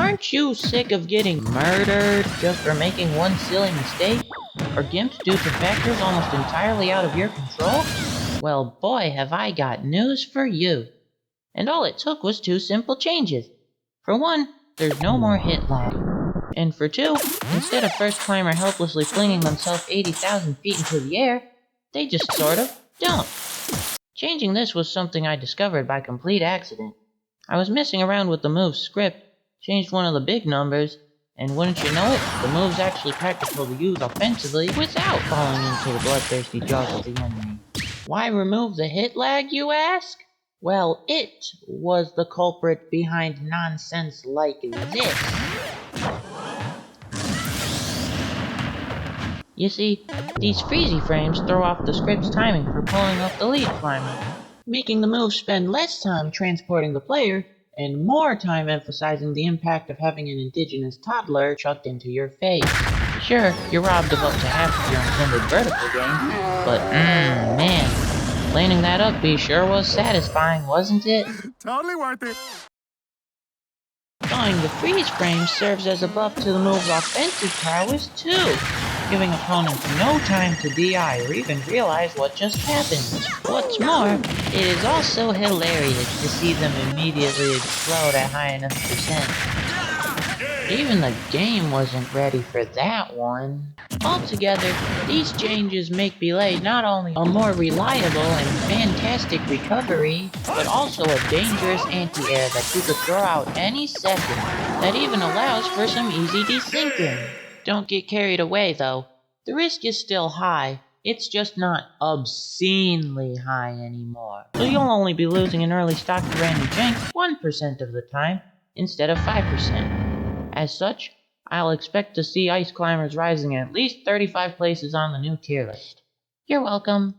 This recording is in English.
Aren't you sick of getting murdered just for making one silly mistake? Or gimped due to factors almost entirely out of your control? Well, boy, have I got news for you. And all it took was 2 simple changes. For one, there's no more hit lag. And for 2, instead of first climber helplessly flinging themselves 80,000 feet into the air, they just sort of don't. Changing this was something I discovered by complete accident. I was messing around with the move's script, changed one of the big numbers, and wouldn't you know it, the move's actually practical to use offensively without falling into the bloodthirsty jaws of the enemy. Why remove the hit lag, you ask? Well, it was the culprit behind nonsense like this. You see, these freezy frames throw off the script's timing for pulling up the lead climber, making the move spend less time transporting the player and more time emphasizing the impact of having an indigenous toddler chucked into your face. Sure, you're robbed of up to half of your intended vertical gain, but man, laning that up B sure was satisfying, wasn't it? Totally worth it. Drawing the freeze frame serves as a buff to the move's offensive prowess too, giving opponents no time to DI or even realize what just happened. What's more, it is also hilarious to see them immediately explode at high enough percent. Even the game wasn't ready for that one. Altogether, these changes make Belay not only a more reliable and fantastic recovery, but also a dangerous anti-air that you could throw out any second, that even allows for some easy desyncing. Don't get carried away though. The risk is still high, it's just not obscenely high anymore. So you'll only be losing an early stock to random jank 1% of the time, instead of 5%. As such, I'll expect to see ice climbers rising at least 35 places on the new tier list. You're welcome.